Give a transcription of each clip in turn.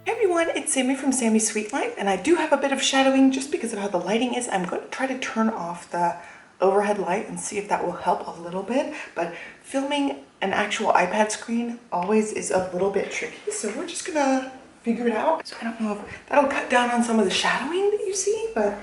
Hey everyone, it's Sami from Sami's Sweet Life, and I do have a bit of shadowing just because of how the lighting is. I'm going to try to turn off the overhead light and see if that will help a little bit, but filming an actual iPad screen always is a little bit tricky, so we're just gonna figure it out. So I don't know if that'll cut down on some of the shadowing that you see, but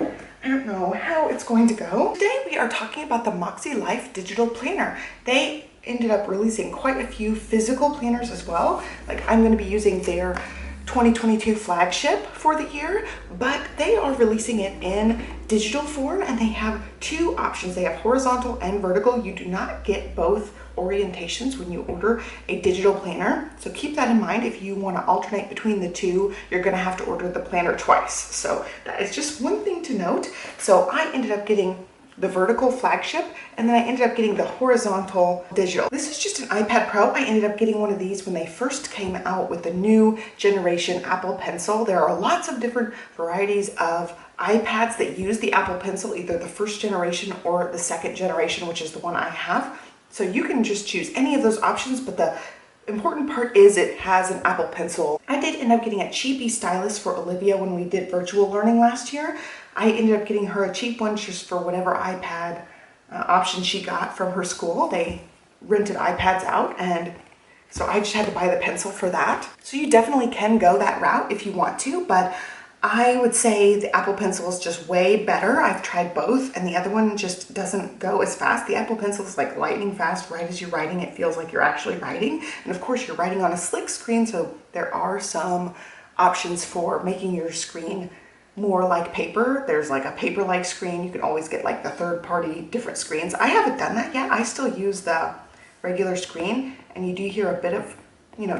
I don't know how it's going to go. Today we are talking about the Makselife digital planner. They ended up releasing quite a few physical planners as well. Like, I'm going to be using their 2022 flagship for the year, but they are releasing it in digital form, and they have two options. They have horizontal and vertical. You do not get both orientations when you order a digital planner, so keep that in mind. If you want to alternate between the two, you're going to have to order the planner twice, so that is just one thing to note. So I ended up getting the vertical flagship, and then I ended up getting the horizontal digital. This is just an iPad Pro. I ended up getting one of these when they first came out with the new generation Apple Pencil. There are lots of different varieties of iPads that use the Apple Pencil, either the first generation or the second generation, which is the one I have. So you can just choose any of those options, but the important part is it has an Apple Pencil. I did end up getting a cheapy stylus for Olivia when we did virtual learning last year. I ended up getting her a cheap one just for whatever iPad option she got from her school. They rented iPads out, and so I just had to buy the pencil for that. So you definitely can go that route if you want to, but I would say the Apple Pencil is just way better. I've tried both, and the other one just doesn't go as fast. The Apple Pencil is like lightning fast. Right as you're writing, it feels like you're actually writing. And of course, you're writing on a slick screen, so there are some options for making your screen more like paper. There's like a paper-like screen. You can always get like the third-party different screens. I haven't done that yet. I still use the regular screen, and you do hear a bit of,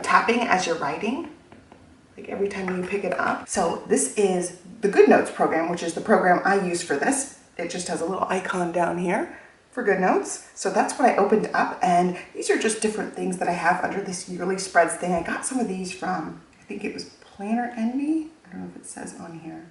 tapping as you're writing, like every time you pick it up. So this is the GoodNotes program, which is the program I use for this. It just has a little icon down here for GoodNotes. So that's what I opened up, and these are just different things that I have under this yearly spreads thing. I got some of these from, I think it was Planner Envy. I don't know if it says on here.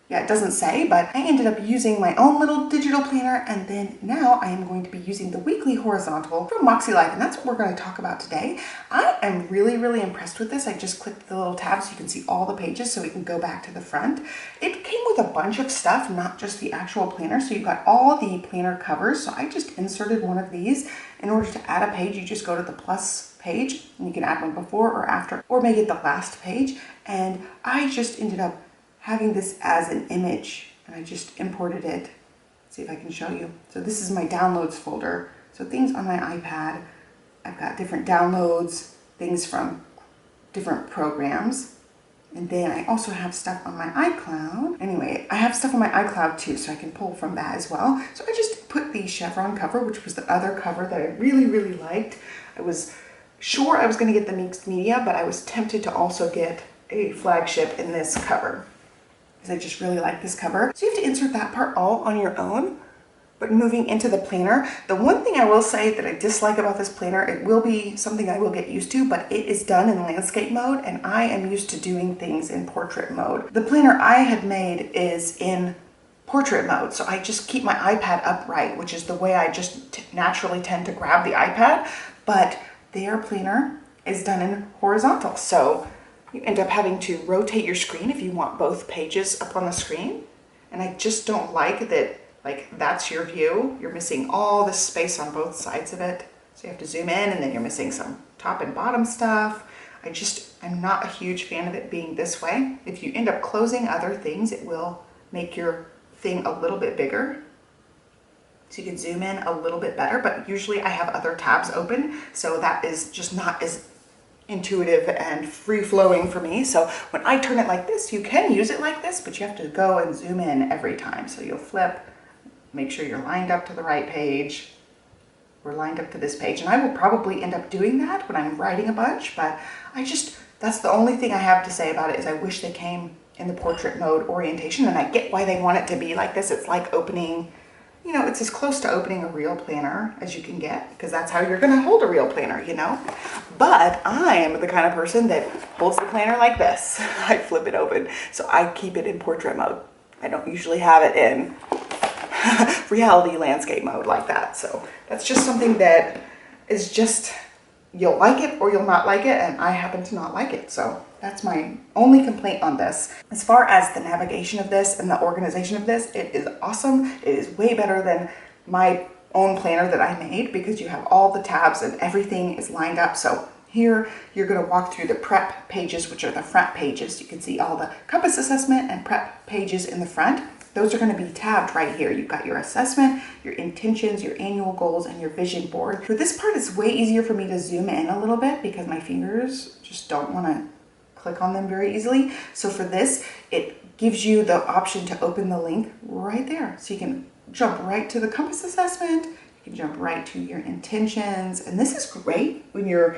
Yeah, it doesn't say, but I ended up using my own little digital planner, and then now I am going to be using the weekly horizontal from Makselife, and that's what we're going to talk about today. I am really, really impressed with this. I just clicked the little tab so you can see all the pages, so we can go back to the front. It came with a bunch of stuff, not just the actual planner, so you've got all the planner covers. So I just inserted one of these. In order to add a page, you just go to the plus page, and you can add one before or after, or make it the last page. And I just ended up having this as an image, and I just imported it. Let's see if I can show you. So this is my downloads folder. So things on my iPad, I've got different downloads, things from different programs. And then I also have stuff on my iCloud. Anyway, I have stuff on my iCloud too, so I can pull from that as well. So I just put the chevron cover, which was the other cover that I really, really liked. I was sure I was gonna get the mixed media, but I was tempted to also get a flagship in this cover, I just really like this cover. So you have to insert that part all on your own. But moving into the planner, the one thing I will say that I dislike about this planner, it will be something I will get used to, but it is done in landscape mode, and I am used to doing things in portrait mode. The planner I had made is in portrait mode, so I just keep my iPad upright, which is the way I just naturally tend to grab the iPad, but their planner is done in horizontal, so you end up having to rotate your screen if you want both pages up on the screen. And I just don't like that, like, that's your view. You're missing all the space on both sides of it. So you have to zoom in, and then you're missing some top and bottom stuff. I'm not a huge fan of it being this way. If you end up closing other things, it will make your thing a little bit bigger. So you can zoom in a little bit better, but usually I have other tabs open, so that is just not as intuitive and free-flowing for me. So when I turn it like this, you can use it like this, but you have to go and zoom in every time. So you'll flip, make sure you're lined up to the right page. We're lined up to this page, and I will probably end up doing that when I'm writing a bunch, but that's the only thing I have to say about it, is I wish they came in the portrait mode orientation, and I get why they want it to be like this. It's like opening, it's as close to opening a real planner as you can get, because that's how you're going to hold a real planner, But I am the kind of person that holds the planner like this. I flip it open, so I keep it in portrait mode. I don't usually have it in reality landscape mode like that. So that's just something that is just you'll like it or you'll not like it, and I happen to not like it. So that's my only complaint on this. As far as the navigation of this and the organization of this, it is awesome. It is way better than my own planner that I made because you have all the tabs and everything is lined up. So here you're going to walk through the prep pages, which are the front pages. You can see all the compass assessment and prep pages in the front. Those are going to be tabbed right here. You've got your assessment, your intentions, your annual goals, and your vision board. For this part, it's way easier for me to zoom in a little bit because my fingers just don't want to click on them very easily. So for this, it gives you the option to open the link right there. So you can jump right to the compass assessment. You can jump right to your intentions. And this is great when you're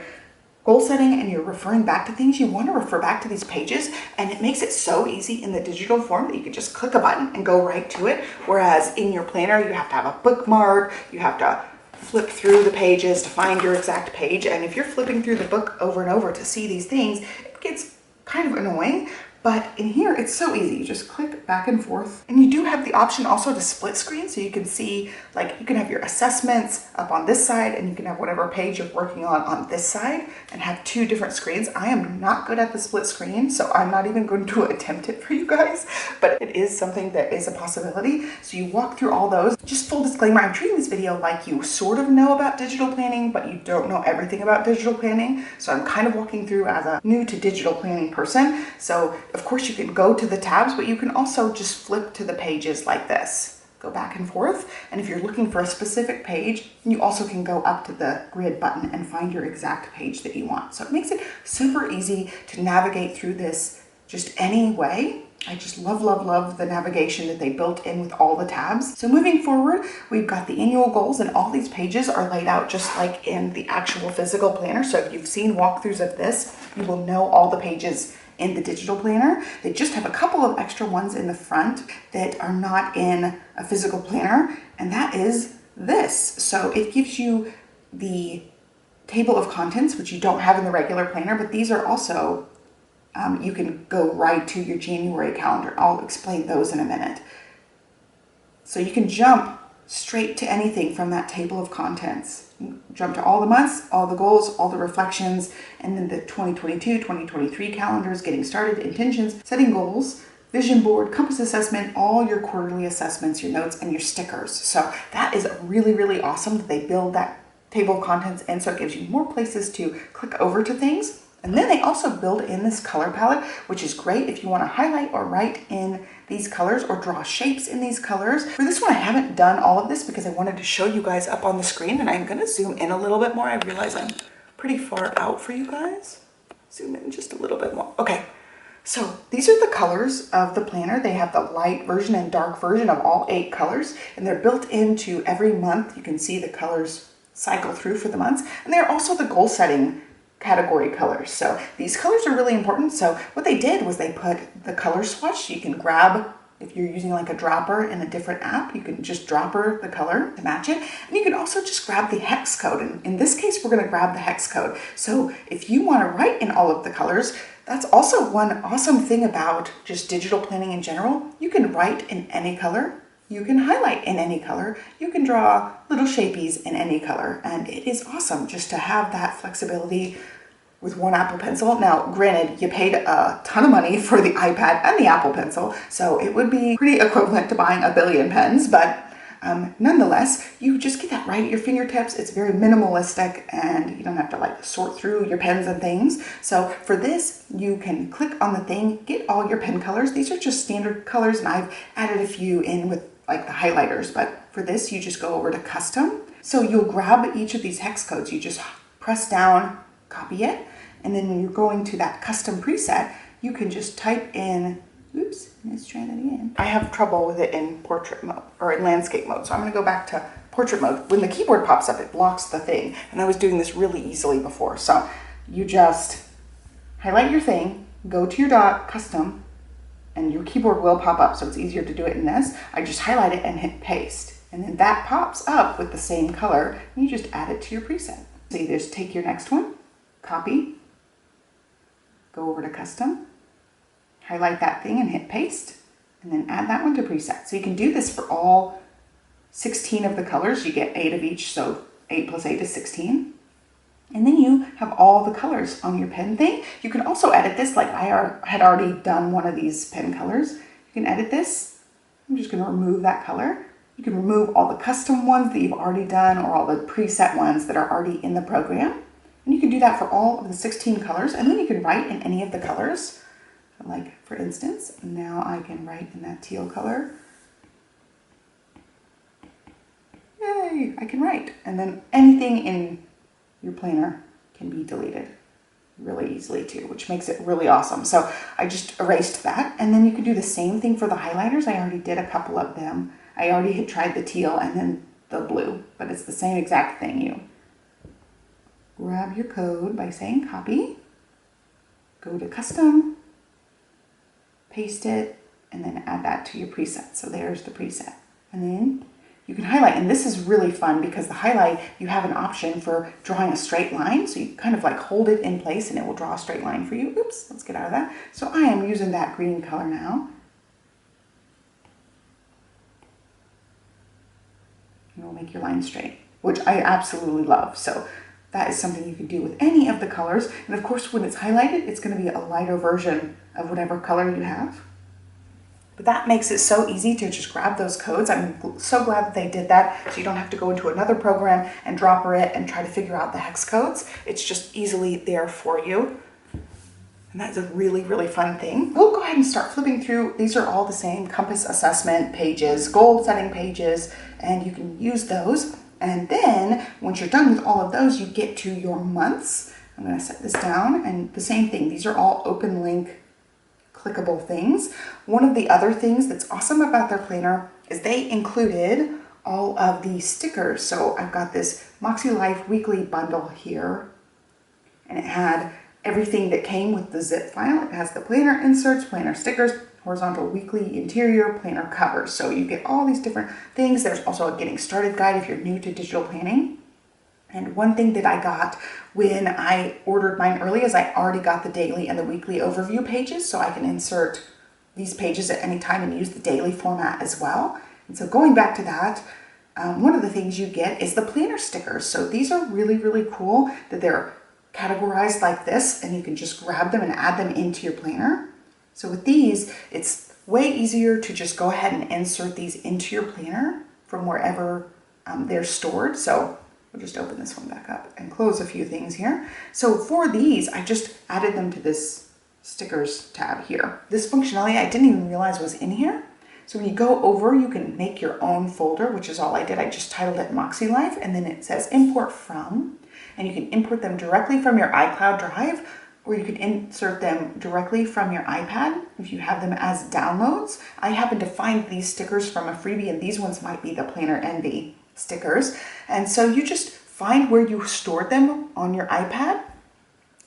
goal setting and you're referring back to things. You want to refer back to these pages, and it makes it so easy in the digital form that you can just click a button and go right to it. Whereas in your planner, you have to have a bookmark, you have to flip through the pages to find your exact page. And if you're flipping through the book over and over to see these things, it gets kind of annoying. But in here, it's so easy. You just click back and forth. And you do have the option also to split screen. So you can see, like, you can have your assessments up on this side, and you can have whatever page you're working on this side, and have two different screens. I am not good at the split screen, so I'm not even going to attempt it for you guys, but it is something that is a possibility. So you walk through all those. Just full disclaimer, I'm treating this video like you sort of know about digital planning, but you don't know everything about digital planning. So I'm kind of walking through as a new to digital planning person. So of course you can go to the tabs, but you can also just flip to the pages like this. Go back and forth. And if you're looking for a specific page, you also can go up to the grid button and find your exact page that you want. So it makes it super easy to navigate through this just any way. I just love, love, love the navigation that they built in with all the tabs. So moving forward, we've got the annual goals, and all these pages are laid out just like in the actual physical planner. So if you've seen walkthroughs of this, you will know all the pages in the digital planner. They just have a couple of extra ones in the front that are not in a physical planner, and that is this. So it gives you the table of contents, which you don't have in the regular planner, but these are also, you can go right to your January calendar. I'll explain those in a minute. So you can jump straight to anything from that table of contents. Jump to all the months, all the goals, all the reflections, and then the 2022, 2023 calendars, getting started, intentions, setting goals, vision board, compass assessment, all your quarterly assessments, your notes, and your stickers. So that is really, really awesome that they build that table of contents in, so it gives you more places to click over to things. And then they also build in this color palette, which is great if you want to highlight or write in these colors or draw shapes in these colors. For this one, I haven't done all of this because I wanted to show you guys up on the screen, and I'm going to zoom in a little bit more. I realize I'm pretty far out for you guys. Zoom in just a little bit more. Okay, so these are the colors of the planner. They have the light version and dark version of all 8 colors, and they're built into every month. You can see the colors cycle through for the months, and they're also the goal setting category colors. So these colors are really important. So what they did was they put the color swatch. You can grab, if you're using like a dropper in a different app, you can just dropper the color to match it. And you can also just grab the hex code. And in this case, we're going to grab the hex code. So if you want to write in all of the colors, that's also one awesome thing about just digital planning in general. You can write in any color. You can highlight in any color. You can draw little shapies in any color. And it is awesome just to have that flexibility with one Apple Pencil. Now, granted, you paid a ton of money for the iPad and the Apple Pencil, so it would be pretty equivalent to buying a billion pens, but nonetheless, you just get that right at your fingertips. It's very minimalistic, and you don't have to like sort through your pens and things. So for this, you can click on the thing, get all your pen colors. These are just standard colors, and I've added a few in with like the highlighters, but for this, you just go over to custom. So you'll grab each of these hex codes. You just press down, copy it, and then when you're going to that custom preset, you can just type in, oops, let's try that again. I have trouble with it in portrait mode or in landscape mode, so I'm going to go back to portrait mode. When the keyboard pops up, it blocks the thing, and I was doing this really easily before. So you just highlight your thing, go to your dot, custom, and your keyboard will pop up, so it's easier to do it in this. I just highlight it and hit paste, and then that pops up with the same color, and you just add it to your preset. So you just take your next one, copy, go over to custom, highlight that thing and hit paste, and then add that one to preset. So you can do this for all 16 of the colors. You get 8 of each, so 8 plus 8 is 16. And then you have all the colors on your pen thing. You can also edit this, like I had already done one of these pen colors. You can edit this. I'm just going to remove that color. You can remove all the custom ones that you've already done or all the preset ones that are already in the program. And you can do that for all of the 16 colors, and then you can write in any of the colors. Like for instance, now I can write in that teal color. Yay, I can write. And then anything in your planner can be deleted really easily too, which makes it really awesome. So I just erased that, and then you can do the same thing for the highlighters. I already did a couple of them. I already had tried the teal and then the blue, but it's the same exact thing. You grab your code by saying copy, go to custom, paste it, and then add that to your preset. So there's the preset. And then you can highlight, and this is really fun because the highlight, you have an option for drawing a straight line. So you kind of like hold it in place and it will draw a straight line for you. Oops, let's get out of that. So I am using that green color now. And it'll make your line straight, which I absolutely love. So that is something you can do with any of the colors. And of course, when it's highlighted, it's going to be a lighter version of whatever color you have. But that makes it so easy to just grab those codes. I'm so glad that they did that, so you don't have to go into another program and dropper it and try to figure out the hex codes. It's just easily there for you. And that's a really, really fun thing. We'll go ahead and start flipping through. These are all the same compass assessment pages, goal setting pages, and you can use those. And then once you're done with all of those, you get to your months. I'm going to set this down, and the same thing. These are all open link clickable things. One of the other things that's awesome about their planner is they included all of the stickers. So I've got this Makselife weekly bundle here, and it had everything that came with the zip file. It has the planner inserts, planner stickers, horizontal weekly interior, planner covers. So you get all these different things. There's also a getting started guide if you're new to digital planning. And one thing that I got when I ordered mine early is I already got the daily and the weekly overview pages, so I can insert these pages at any time and use the daily format as well. And so going back to that, one of the things you get is the planner stickers. So these are really, really cool that they're categorized like this, and you can just grab them and add them into your planner. So with these, it's way easier to just go ahead and insert these into your planner from wherever they're stored. So we'll just open this one back up and close a few things here. So for these, I just added them to this stickers tab here. This functionality I didn't even realize was in here. So when you go over, you can make your own folder, which is all I did. I just titled it Makselife, and then it says import from, and you can import them directly from your iCloud Drive, or you can insert them directly from your iPad if you have them as downloads. I happen to find these stickers from a freebie, and these ones might be the Planner Envy stickers. And so you just find where you stored them on your iPad,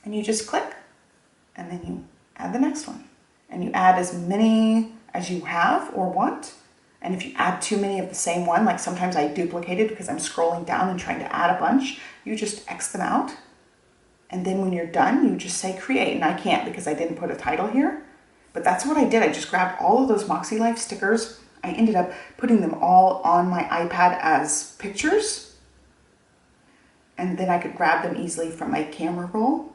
and you just click, and then you add the next one. And you add as many as you have or want. And if you add too many of the same one, like sometimes I duplicate it because I'm scrolling down and trying to add a bunch, you just X them out. And then when you're done, you just say create. And I can't because I didn't put a title here. But that's what I did. I just grabbed all of those Makselife stickers. I ended up putting them all on my iPad as pictures. And then I could grab them easily from my camera roll.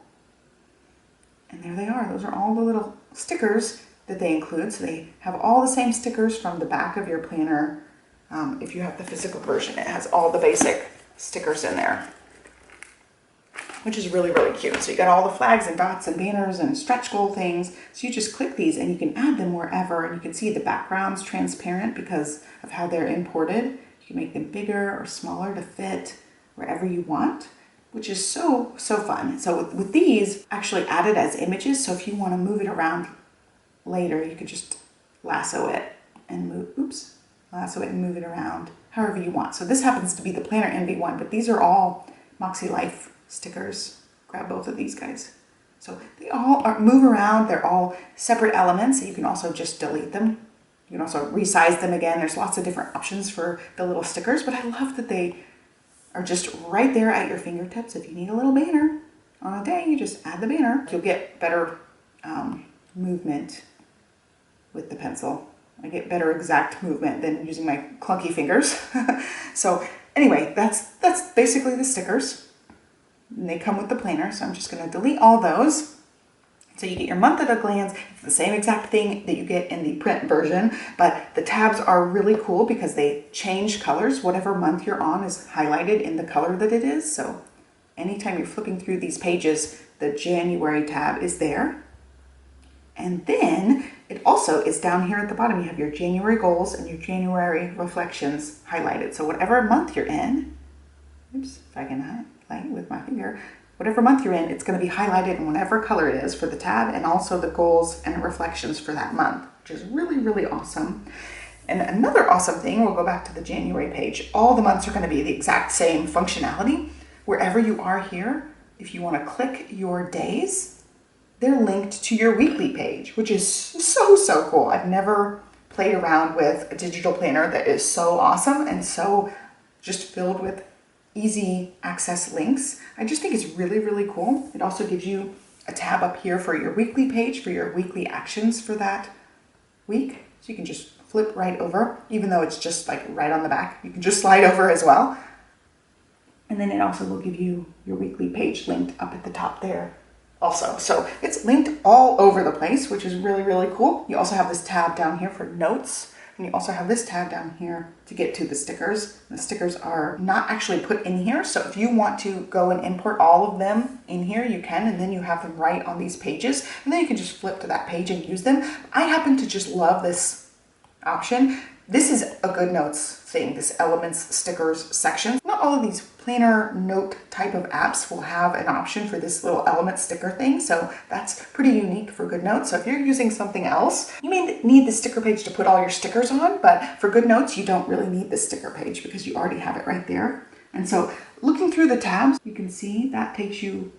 And there they are. Those are all the little stickers that they include. So they have all the same stickers from the back of your planner. If you have the physical version, it has all the basic stickers in there, which is really, really cute. So you got all the flags and dots and banners and stretch goal things. So you just click these and you can add them wherever, and you can see the background's transparent because of how they're imported. You can make them bigger or smaller to fit wherever you want, which is so, so fun. So with these actually added as images. So if you want to move it around later, you could just lasso it and move it around however you want. So this happens to be the Planner Envy one, but these are all Makselife stickers. Grab both of these guys. So they all move around. They're all separate elements. So you can also just delete them. You can also resize them again. There's lots of different options for the little stickers, but I love that they are just right there at your fingertips. If you need a little banner on a day, you just add the banner. You'll get better movement with the pencil. I get better exact movement than using my clunky fingers. So anyway, that's basically the stickers. And they come with the planner, so I'm just going to delete all those. So you get your month at a glance. It's the same exact thing that you get in the print version, but the tabs are really cool because they change colors. Whatever month you're on is highlighted in the color that it is. So anytime you're flipping through these pages, the January tab is there. And then it also is down here at the bottom. You have your January goals and your January reflections highlighted. So whatever month you're in, oops, if I can highlight with my finger, whatever month you're in, it's going to be highlighted in whatever color it is for the tab, and also the goals and reflections for that month, which is really, really awesome. And another awesome thing, we'll go back to the January page. All the months are going to be the exact same functionality. Wherever you are here, if you want to click your days, they're linked to your weekly page, which is so cool. I've never played around with a digital planner that is so awesome and so just filled with easy access links. I just think it's really, really cool. It also gives you a tab up here for your weekly page, for your weekly actions for that week. So you can just flip right over, even though it's just like right on the back. You can just slide over as well. And then it also will give you your weekly page linked up at the top there also. So it's linked all over the place, which is really, really cool. You also have this tab down here for notes, and you also have this tab down here to get to the stickers. The stickers are not actually put in here, so if you want to go and import all of them in here, you can, and then you have them right on these pages, and then you can just flip to that page and use them. I happen to just love this option. This is a good notes thing, this elements stickers section. Not all of these planner note type of apps will have an option for this little element sticker thing, so that's pretty unique for GoodNotes. So if you're using something else, you may need the sticker page to put all your stickers on, but for GoodNotes, you don't really need the sticker page because you already have it right there. And so looking through the tabs, you can see that takes you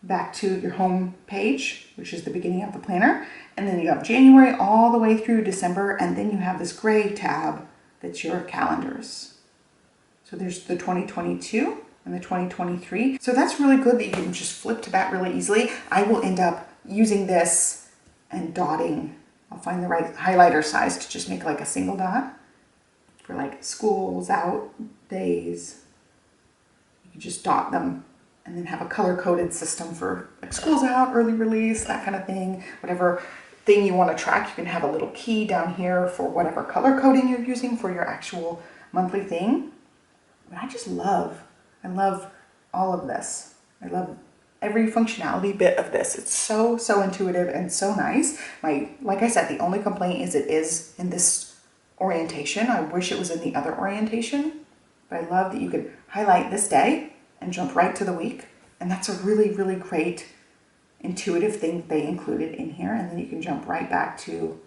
back to your home page, which is the beginning of the planner. And then you have January all the way through December, and then you have this gray tab that's your calendars. So there's the 2022 and the 2023. So that's really good that you can just flip to that really easily. I will end up using this and dotting. I'll find the right highlighter size to just make like a single dot for like schools out days. You can just dot them and then have a color-coded system for like schools out, early release, that kind of thing. Whatever thing you want to track, you can have a little key down here for whatever color coding you're using for your actual monthly thing. But I love all of this. I love every functionality bit of this. It's so intuitive and so nice. Like I said, the only complaint is it is in this orientation. I wish it was in the other orientation, but I love that you can highlight this day and jump right to the week. And that's a really, really great intuitive thing they included in here. And then you can jump right back to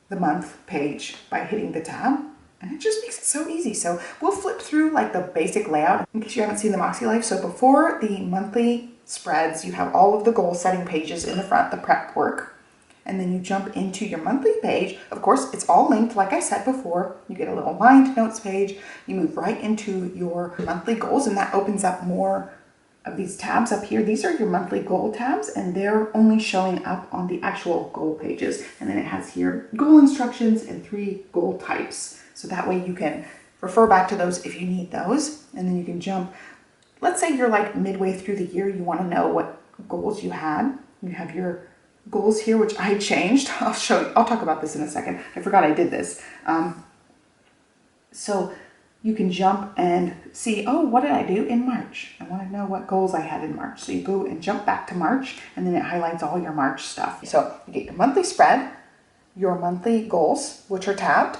the month page by hitting the tab. And it just makes it so easy. So we'll flip through like the basic layout in case you haven't seen the Makselife. So before the monthly spreads, you have all of the goal setting pages in the front, the prep work. And then you jump into your monthly page. Of course, it's all linked, like I said before. You get a little lined notes page. You move right into your monthly goals, and that opens up more of these tabs up here. These are your monthly goal tabs, and they're only showing up on the actual goal pages. And then it has here goal instructions and 3 goal types. So that way you can refer back to those if you need those. And then you can jump, let's say you're like midway through the year, you want to know what goals you had. You have your goals here, which I changed. I'll show you, I'll talk about this in a second. I forgot I did this. So you can jump and see, oh, what did I do in March? I want to know what goals I had in March. So you go and jump back to March, and then it highlights all your March stuff. So you get your monthly spread, your monthly goals, which are tabbed.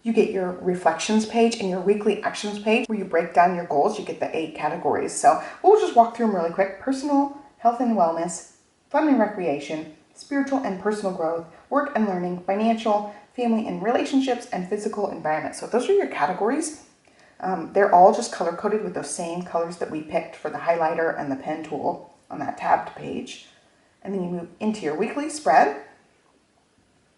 You get your reflections page and your weekly actions page where you break down your goals. You get the 8 categories. So we'll just walk through them really quick. Personal, health and wellness, fun and recreation, spiritual and personal growth, work and learning, financial, family and relationships, and physical environment. So those are your categories. They're all just color coded with those same colors that we picked for the highlighter and the pen tool on that tabbed page. And then you move into your weekly spread.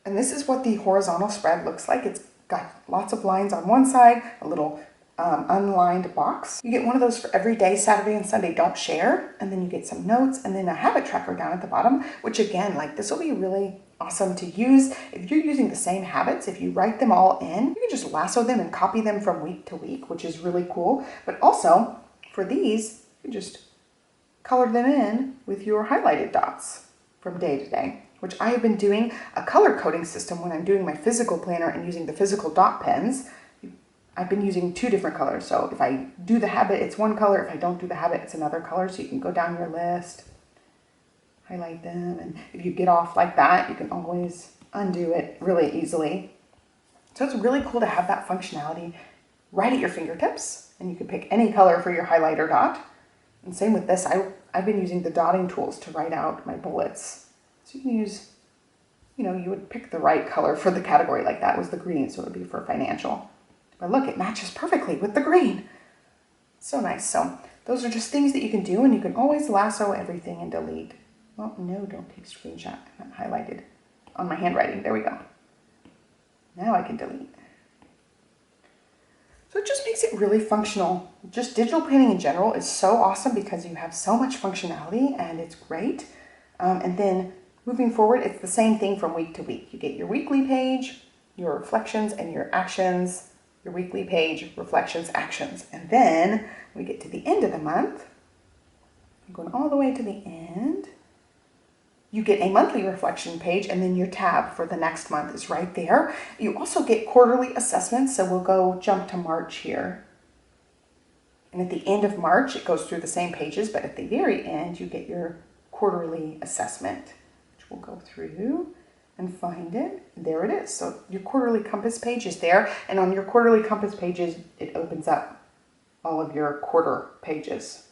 And this is what the horizontal spread looks like. It's got lots of lines on one side, a little unlined box. You get one of those for every day, Saturday and Sunday, don't share. And then you get some notes and then a habit tracker down at the bottom, which again, like this will be really awesome to use. If you're using the same habits, if you write them all in, you can just lasso them and copy them from week to week, which is really cool. But also for these, can just color them in with your highlighted dots from day to day, which I have been doing a color coding system when I'm doing my physical planner and using the physical dot pens. I've been using 2 different colors. So if I do the habit, it's one color. If I don't do the habit, it's another color. So you can go down your list, highlight them. And if you get off like that, you can always undo it really easily. So it's really cool to have that functionality right at your fingertips. And you can pick any color for your highlighter dot. And same with this, I've been using the dotting tools to write out my bullets. So you can use, you would pick the right color for the category. Like that was the green, so it would be for financial. But look, it matches perfectly with the green. So nice. So those are just things that you can do, and you can always lasso everything and delete. Well, no, don't take a screenshot. I'm not highlighted on my handwriting. There we go. Now I can delete. So it just makes it really functional. Just digital planning in general is so awesome because you have so much functionality and it's great. And then moving forward, it's the same thing from week to week. You get your weekly page, your reflections and your actions, your weekly page, reflections, actions. And then we get to the end of the month. I'm going all the way to the end. You get a monthly reflection page, and then your tab for the next month is right there. You also get quarterly assessments, so we'll go jump to March here. And at the end of March, it goes through the same pages, but at the very end, you get your quarterly assessment, which we'll go through and find it. There it is. So your quarterly compass page is there, and on your quarterly compass pages, it opens up all of your quarter pages.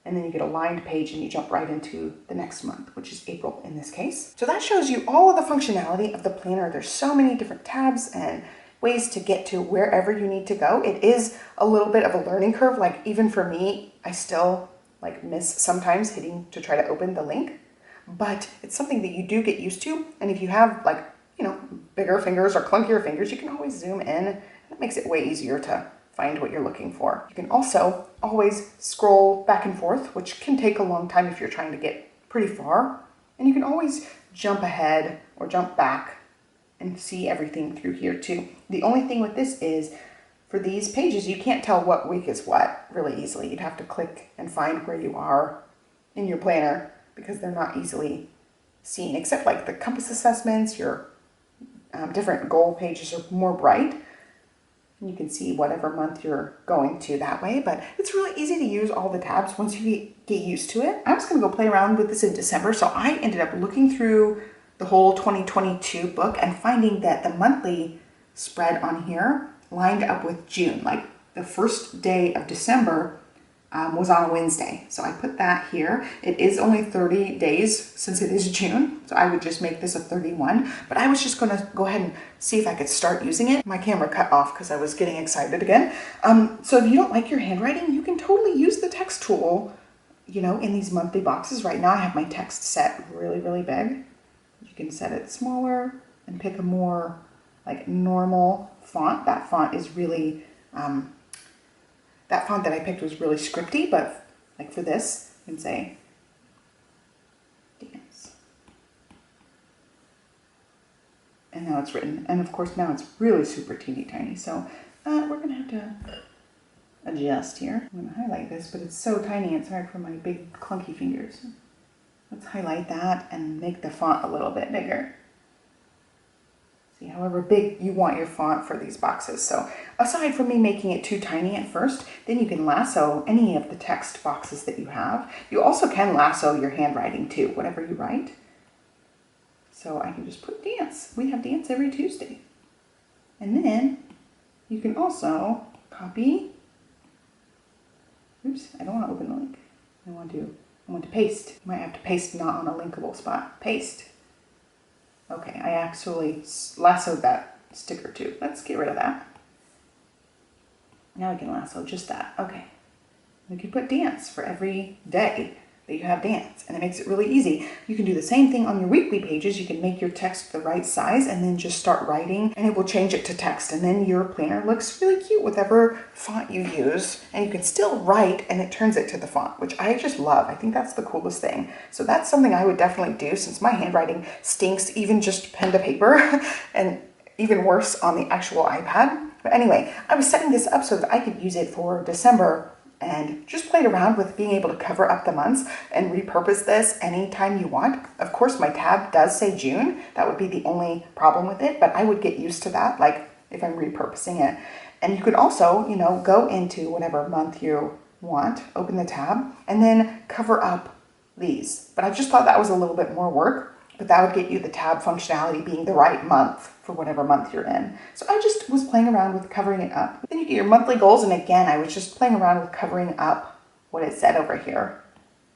And then you get a lined page and you jump right into the next month, which is April in this case. So that shows you all of the functionality of the planner. There's so many different tabs and ways to get to wherever you need to go. It is a little bit of a learning curve. Like even for me, I still miss sometimes hitting to try to open the link, but it's something that you do get used to. And if you have bigger fingers or clunkier fingers, you can always zoom in. That makes it way easier to find what you're looking for. You can also always scroll back and forth, which can take a long time if you're trying to get pretty far. And you can always jump ahead or jump back and see everything through here too. The only thing with this is for these pages, you can't tell what week is what really easily. You'd have to click and find where you are in your planner because they're not easily seen, except like the compass assessments, your different goal pages are more bright. You can see whatever month you're going to that way, but it's really easy to use all the tabs once you get used to it. I was going to go play around with this in December, so I ended up looking through the whole 2022 book and finding that the monthly spread on here lined up with June. Like the first day of December was on a Wednesday, so I put that here. It is only 30 days since it is June, so I would just make this a 31, but I was just going to go ahead and see if I could start using it. My camera cut off because I was getting excited again. So if you don't like your handwriting, you can totally use the text tool, in these monthly boxes. Right now I have my text set really, really big. You can set it smaller and pick a more normal font. That font is really, that font that I picked was really scripty, but for this, you can say dance. And now it's written. And of course now it's really super teeny tiny. So we're gonna have to adjust here. I'm gonna highlight this, but it's so tiny, it's hard for my big clunky fingers. Let's highlight that and make the font a little bit bigger. See, however big you want your font for these boxes. So aside from me making it too tiny at first, then you can lasso any of the text boxes that you have. You also can lasso your handwriting too, whatever you write. So I can just put dance. We have dance every Tuesday. And then you can also copy. Oops, I don't want to open the link. I want to paste. You might have to paste not on a linkable spot. Paste. Okay, I actually lassoed that sticker too. Let's get rid of that. Now we can lasso just that. Okay. We can put dance for every day that you have dance, and it makes it really easy. You can do the same thing on your weekly pages. You can make your text the right size and then just start writing, and it will change it to text, and then your planner looks really cute with whatever font you use, and you can still write and it turns it to the font, which I just love. I think that's the coolest thing. So that's something I would definitely do since my handwriting stinks, even just pen to paper, and even worse on the actual iPad. But anyway, I was setting this up so that I could use it for December and just played around with being able to cover up the months and repurpose this anytime you want. Of course, my tab does say June. That would be the only problem with it, but I would get used to that, like if I'm repurposing it. And you could also, you know, go into whatever month you want, open the tab, and then cover up these. But I just thought that was a little bit more work, but that would get you the tab functionality being the right month for whatever month you're in. So I just was playing around with covering it up. Then you get your monthly goals, and again, I was just playing around with covering up what it said over here.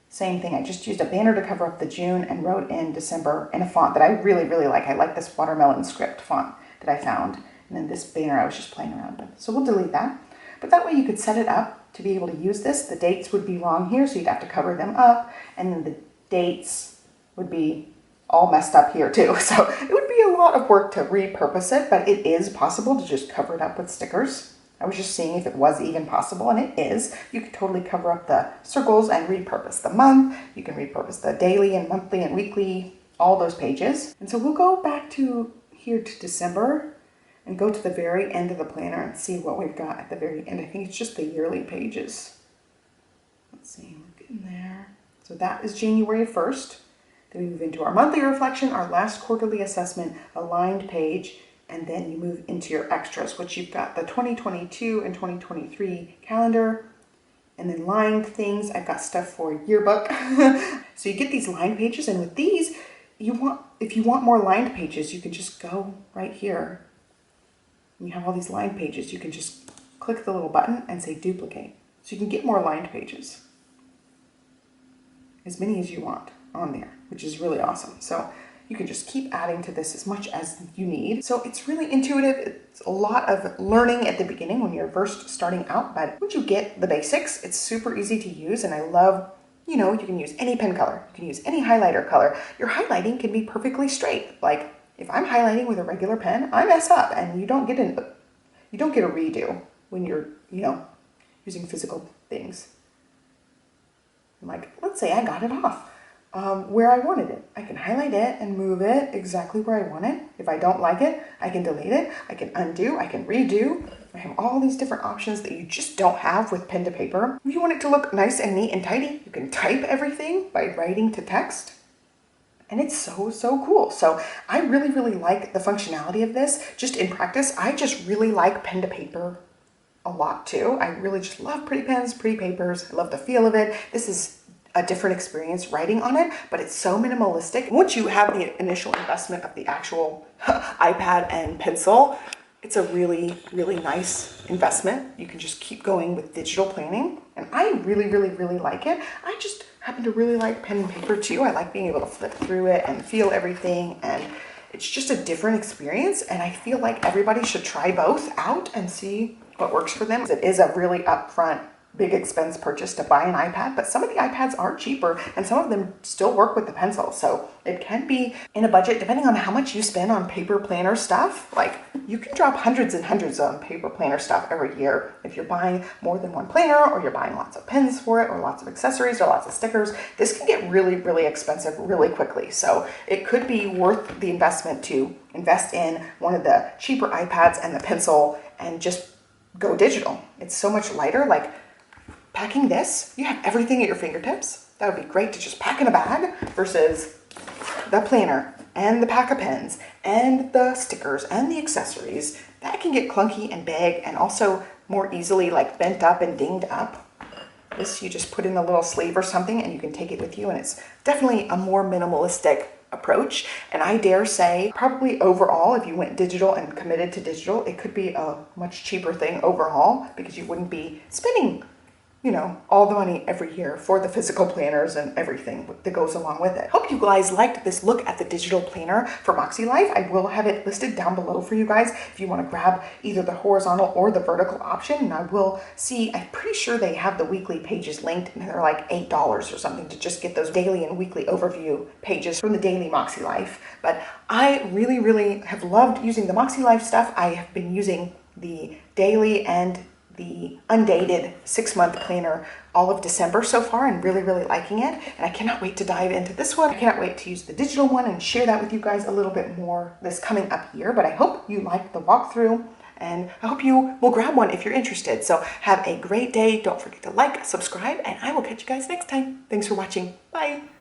Same thing, I just used a banner to cover up the June and wrote in December in a font that I really, really like. I like this watermelon script font that I found. And then this banner I was just playing around with. So we'll delete that. But that way you could set it up to be able to use this. The dates would be wrong here, so you'd have to cover them up. And then the dates would be all messed up here too. So it would be a lot of work to repurpose it, but it is possible to just cover it up with stickers. I was just seeing if it was even possible, and it is. You could totally cover up the circles and repurpose the month. You can repurpose the daily and monthly and weekly, all those pages. And so we'll go back to here to December and go to the very end of the planner and see what we've got at the very end. I think it's just the yearly pages. Let's see, we're getting there. So that is January 1st. Then we move into our monthly reflection, our last quarterly assessment, a lined page, and then you move into your extras, which you've got the 2022 and 2023 calendar, and then lined things. I've got stuff for yearbook. So you get these lined pages, and with these, if you want more lined pages, you can just go right here. You have all these lined pages. You can just click the little button and say duplicate. So you can get more lined pages. As many as you want on there, which is really awesome. So you can just keep adding to this as much as you need. So it's really intuitive. It's a lot of learning at the beginning when you're first starting out, but once you get the basics, it's super easy to use. And I love, you know, you can use any pen color. You can use any highlighter color. Your highlighting can be perfectly straight. Like, if I'm highlighting with a regular pen, I mess up, and you don't get a redo when you're, you know, using physical things. Like, let's say I got it off where I wanted it. I can highlight it and move it exactly where I want it. If I don't like it, I can delete it. I can undo, I can redo. I have all these different options that you just don't have with pen to paper. If you want it to look nice and neat and tidy, you can type everything by writing to text. And it's so, so cool. So I really, really like the functionality of this. Just in practice, I just really like pen to paper a lot too. I really just love pretty pens, pretty papers. I love the feel of it. This is a different experience writing on it, but it's so minimalistic. Once you have the initial investment of the actual iPad and pencil, it's a really, really nice investment. You can just keep going with digital planning. And I really, really, really like it. I just happen to really like pen and paper too. I like being able to flip through it and feel everything, and it's just a different experience, and I feel like everybody should try both out and see what works for them. It is a really upfront, big expense purchase to buy an iPad, but some of the iPads are cheaper and some of them still work with the pencil. So it can be in a budget, depending on how much you spend on paper planner stuff. Like, you can drop hundreds and hundreds on paper planner stuff every year. If you're buying more than one planner, or you're buying lots of pens for it, or lots of accessories, or lots of stickers, this can get really, really expensive really quickly. So it could be worth the investment to invest in one of the cheaper iPads and the pencil and just go digital. It's so much lighter. Like, packing this, you have everything at your fingertips. That would be great to just pack in a bag versus the planner and the pack of pens and the stickers and the accessories. That can get clunky and big and also more easily like bent up and dinged up. This you just put in a little sleeve or something and you can take it with you, and it's definitely a more minimalistic approach. And I dare say probably overall, if you went digital and committed to digital, it could be a much cheaper thing overall because you wouldn't be spending, you know, all the money every year for the physical planners and everything that goes along with it. Hope you guys liked this look at the digital planner for Makselife. I will have it listed down below for you guys if you want to grab either the horizontal or the vertical option. And I will see, I'm pretty sure they have the weekly pages linked, and they're like $8 or something to just get those daily and weekly overview pages from the daily Makselife. But I really, really have loved using the Makselife stuff. I have been using the daily and the undated 6-month planner all of December so far, and really, really liking it. And I cannot wait to dive into this one. I cannot wait to use the digital one and share that with you guys a little bit more this coming up year. But I hope you liked the walkthrough. and I hope you will grab one if you're interested. So have a great day. Don't forget to like, subscribe, and I will catch you guys next time. Thanks for watching. Bye.